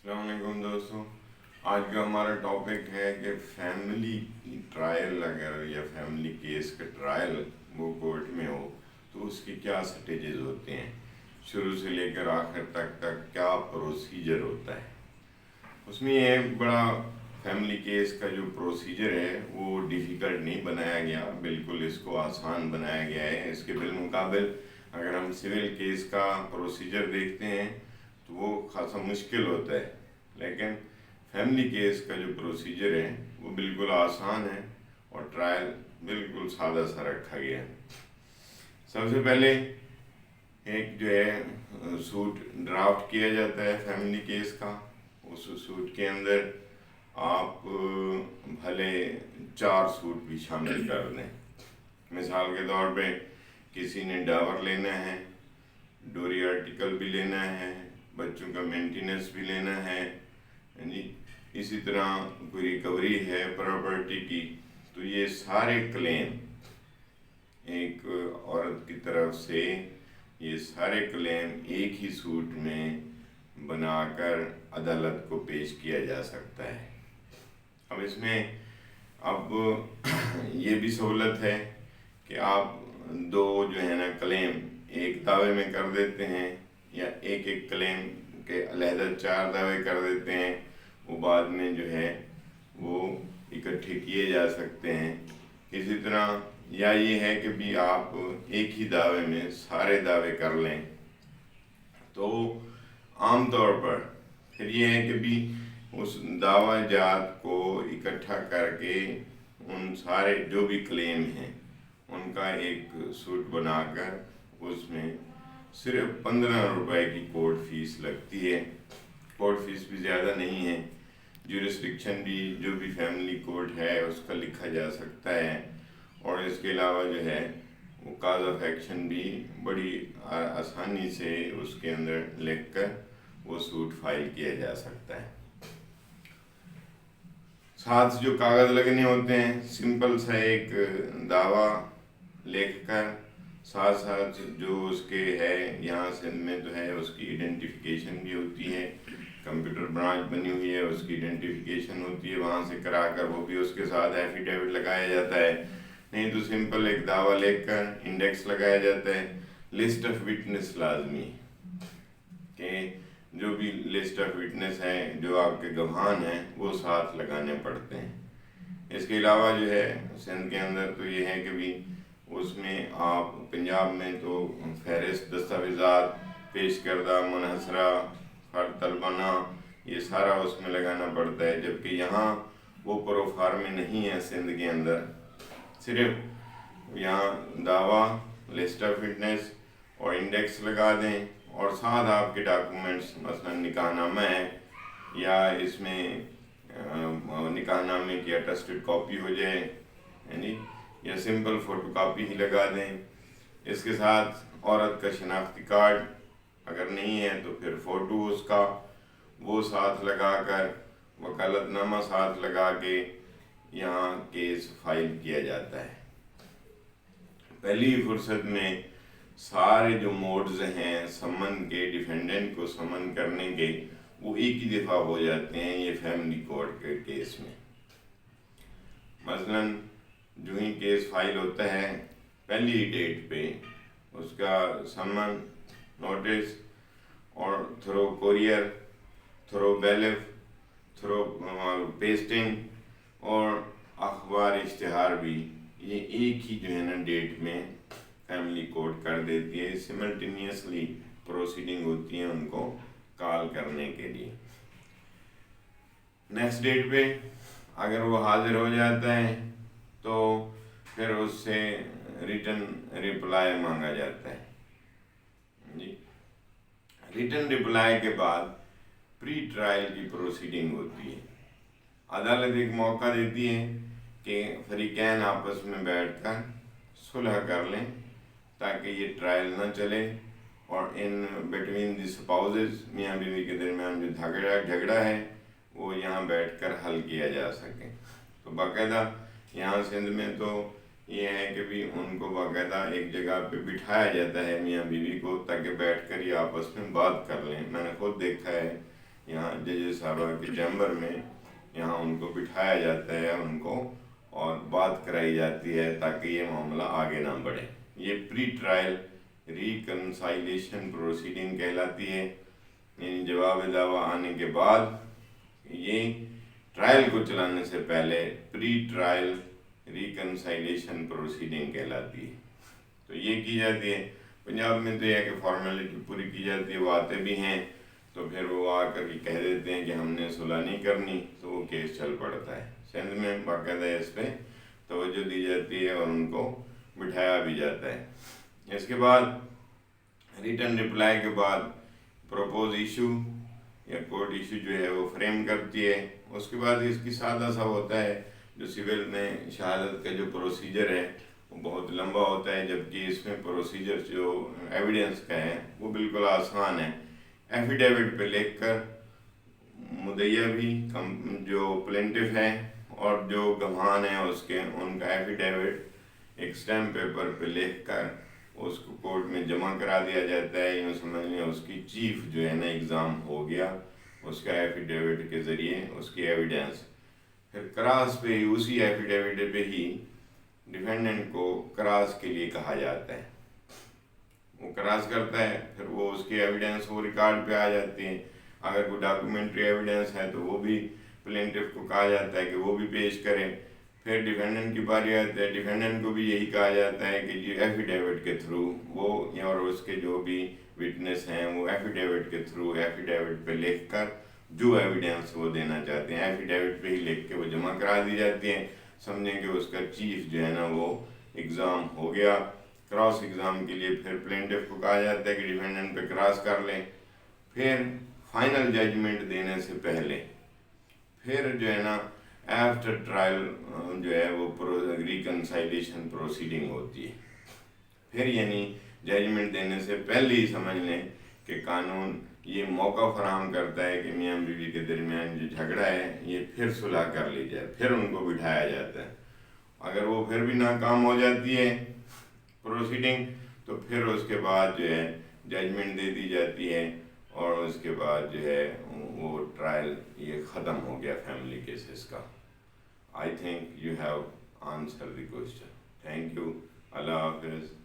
السلام علیکم دوستوں، آج کا ہمارا ٹاپک ہے کہ فیملی ٹرائل اگر یا فیملی کیس کا ٹرائل وہ کورٹ میں ہو تو اس کی کیا سٹیجز ہوتے ہیں، شروع سے لے کر آخر تک کیا پروسیجر ہوتا ہے۔ اس میں یہ بڑا فیملی کیس کا جو پروسیجر ہے وہ ڈیفیکلٹ نہیں بنایا گیا، بالکل اس کو آسان بنایا گیا ہے۔ اس کے بالمقابل اگر ہم سول کیس کا پروسیجر دیکھتے ہیں تو وہ خاصا مشکل ہوتا ہے، لیکن فیملی کیس کا جو پروسیجر ہے وہ بالکل آسان ہے اور ٹرائل بالکل سادہ سا رکھا گیا ہے۔ سب سے پہلے ایک جو ہے سوٹ ڈرافٹ کیا جاتا ہے فیملی کیس کا۔ اس سوٹ کے اندر آپ بھلے 4 سوٹ بھی شامل کر دیں۔ مثال کے طور پہ کسی نے ڈاور لینا ہے، ڈوری آرٹیکل بھی لینا ہے، بچوں کا مینٹیننس بھی لینا ہے، یعنی اسی طرح کوئی ریکوری ہے پراپرٹی کی، تو یہ سارے کلیم ایک عورت کی طرف سے یہ سارے کلیم ایک ہی سوٹ میں بنا کر عدالت کو پیش کیا جا سکتا ہے۔ اب اس میں یہ بھی سہولت ہے کہ آپ 2 جو ہے نا کلیم ایک دعوے میں کر دیتے ہیں، یا ایک کلیم کے علیحدہ 4 دعوے کر دیتے ہیں، وہ بعد میں جو ہے وہ اکٹھے کیے جا سکتے ہیں۔ اسی طرح یا یہ ہے کہ بھی آپ ایک ہی دعوے میں سارے دعوے کر لیں، تو عام طور پر پھر یہ ہے کہ بھی اس دعوی جات کو اکٹھا کر کے ان سارے جو بھی کلیم ہیں ان کا ایک سوٹ بنا کر اس میں صرف 15 روپے کی کورٹ فیس لگتی ہے۔ کورٹ فیس بھی زیادہ نہیں ہے، جورسڈکشن بھی جو بھی فیملی کورٹ ہے اس کا لکھا جا سکتا ہے، اور اس کے علاوہ جو ہے وہ کاز آف ایکشن بھی بڑی آسانی سے اس کے اندر لکھ کر وہ سوٹ فائل کیا جا سکتا ہے۔ ساتھ جو کاغذ لگنے ہوتے ہیں، سمپل سا ایک دعویٰ لکھ کر ساتھ ساتھ جو اس کے ہے، یہاں سندھ میں تو ہے اس کی ایڈنٹیفیکیشن بھی ہوتی ہے، کمپیوٹر برانچ بنی ہوئی ہے، اس کی ایڈنٹیفیکیشن ہوتی ہے، وہاں سے کرا کر وہ بھی اس کے ساتھ ایفیڈیوٹ لگایا جاتا ہے، نہیں تو سمپل ایک دعویٰ لکھ کر انڈیکس لگایا جاتا ہے۔ لسٹ آف وٹنس لازمی کہ جو بھی لسٹ آف وٹنس ہیں، جو آپ کے گواہان ہیں، وہ ساتھ لگانے پڑتے ہیں۔ اس کے علاوہ جو ہے سندھ کے اندر تو یہ ہے کہ بھی اس میں آپ پنجاب میں تو فہرست دستاویزات پیش کردہ منحصرہ فرد طلبانہ یہ سارا اس میں لگانا پڑتا ہے، جبکہ یہاں وہ پروفارم میں نہیں ہے۔ سندھ کے اندر صرف یہاں دعویٰ، لسٹ آف وٹنس اور انڈیکس لگا دیں، اور ساتھ آپ کے ڈاکومنٹس مثلا نکاح نامہ ہے، یا اس میں نکاح نامے کی اٹیسٹڈ کاپی ہو جائے، یعنی یا سمپل فوٹو کاپی ہی لگا دیں۔ اس کے ساتھ عورت کا شناختی کارڈ اگر نہیں ہے تو پھر فوٹو اس کا وہ ساتھ لگا کر، وکالت نامہ ساتھ لگا کے یہاں کیس فائل کیا جاتا ہے۔ پہلی فرصت میں سارے جو موڈز ہیں سمن کے، ڈیفینڈنٹ کو سمن کرنے کے، وہ ایک ہی دفعہ ہو جاتے ہیں یہ فیملی کورٹ کے کیس میں۔ مثلاً جو ہی کیس فائل ہوتا ہے پہلی ڈیٹ پہ اس کا سمن، نوٹس، اور through courier, through bailiff, through pasting اور اخبار اشتہار بھی یہ ایک ہی جو ہے نا ڈیٹ میں فیملی کورٹ کر دیتی ہے۔ سملٹینیسلی پروسیڈنگ ہوتی ہے ان کو کال کرنے کے لیے۔ نیکسٹ ڈیٹ پہ اگر وہ حاضر ہو جاتا ہے تو پھر اس سے ریٹن ریپلائی مانگا جاتا ہے جی۔ ریٹن ریپلائی کے بعد پری ٹرائل کی پروسیڈنگ ہوتی ہے۔ عدالت ایک موقع دیتی ہے کہ فریقین آپس میں بیٹھ کر صلح کر لیں تاکہ یہ ٹرائل نہ چلے، اور ان بٹوین دی سپاؤزز، میاں بیوی کے درمیان جو جھگڑا ہے وہ یہاں بیٹھ کر حل کیا جا سکے۔ تو باقاعدہ یہاں سندھ میں تو یہ ہے کہ بھی ان کو باقاعدہ ایک جگہ پہ بٹھایا جاتا ہے میاں بیوی کو، تاکہ بیٹھ کر یہ آپس میں بات کر لیں۔ میں نے خود دیکھا ہے یہاں ججز صاحبہ کے چیمبر میں یہاں ان کو بٹھایا جاتا ہے ان کو اور بات کرائی جاتی ہے تاکہ یہ معاملہ آگے نہ بڑھے. یہ پری ٹرائل ریکنسائلیشن پروسیڈنگ کہلاتی ہے. یعنی جواب دعویٰ آنے کے بعد یہ ٹرائل کو چلانے سے پہلے پری ٹرائل ریکنسائلیشن پروسیڈنگ کہلاتی ہے. تو یہ کی جاتی ہے. پنجاب میں تو یہ ہے کہ فارمیلٹی پوری کی جاتی ہے. وہ آتے بھی ہیں تو پھر وہ آ کر کے کہہ دیتے ہیں کہ ہم نے صلح نہیں کرنی, تو وہ کیس چل پڑتا ہے. سندھ میں باقاعدہ اس پہ توجہ دی جاتی ہے اور ان کو بٹھایا بھی جاتا ہے. اس کے بعد ریٹن رپلائی کے بعد پروپوز ایشو یا کورٹ ایشو جو ہے وہ فریم کرتی ہے. اس کے بعد اس کی سادہ سا ہوتا ہے. جو سول میں شہادت کا جو پروسیجر ہے وہ بہت لمبا ہوتا ہے, جبکہ اس میں پروسیجر جو ایویڈنس کا ہے وہ بالکل آسان ہے. ایفیڈیوٹ پہ لکھ کر مدعیہ بھی جو پلینٹف ہے اور جو گواہان ہیں اس کے ان کا ایفیڈیوٹ ایک اسٹیمپ پیپر پہ لکھ کر اس کو کورٹ میں جمع کرا دیا جاتا ہے. یوں سمجھ لیں اس کی چیف جو ہے نا ایگزام ہو گیا اس کا ایفیڈیوٹ کے ذریعے اس کی ایویڈنس. پھر کراس پہ اسی ایفیڈیوٹ پہ ہی ڈیفینڈنٹ کو کراس کے لیے کہا جاتا ہے. وہ کراس کرتا ہے, پھر وہ اس کی ایویڈنس وہ ریکارڈ پہ آ جاتی ہے. اگر کوئی ڈاکومنٹری ایویڈنس ہے تو وہ بھی پلینٹف کو کہا جاتا ہے کہ وہ بھی پیش کرے. پھر ڈیفینڈنٹ کی باری آتی ہے. ڈیفینڈنٹ کو بھی یہی کہا جاتا ہے کہ یہ ایفیڈیوٹ کے تھرو وہ اور اس کے جو بھی وٹنس ہیں وہ ایفیڈیوٹ کے تھرو ایفیڈیوٹ پہ لکھ کر جو ایویڈنس وہ دینا چاہتے ہیں ایفیڈیوٹ پہ ہی لکھ کے وہ جمع کرا دی جاتی ہیں. سمجھیں کہ اس کا چیف جو ہے نا وہ ایگزام ہو گیا. کراس ایگزام کے لیے پھر پلینٹف کو کہا جاتا ہے کہ ڈیفینڈنٹ پہ کراس کر لیں. پھر فائنل ججمنٹ دینے سے پہلے پھر جو ہے نا آفٹر ٹرائل جو ہے وہ ریکنسائلیشن پروسیڈنگ ہوتی ہے. پھر یعنی ججمنٹ دینے سے پہلے ہی سمجھ لیں کہ قانون یہ موقع فراہم کرتا ہے کہ میاں بیوی کے درمیان جو جھگڑا ہے یہ پھر صلح کر لی جائے. پھر ان کو بٹھایا جاتا ہے. اگر وہ پھر بھی ناکام ہو جاتی ہے پروسیڈنگ تو پھر اس کے بعد جو ہے ججمنٹ دے دی جاتی ہے اور اس کے بعد جو ہے وہ ٹرائل یہ ختم ہو گیا فیملی کیسز کا. I think you have answered the question. Thank you. اللہ حافظ.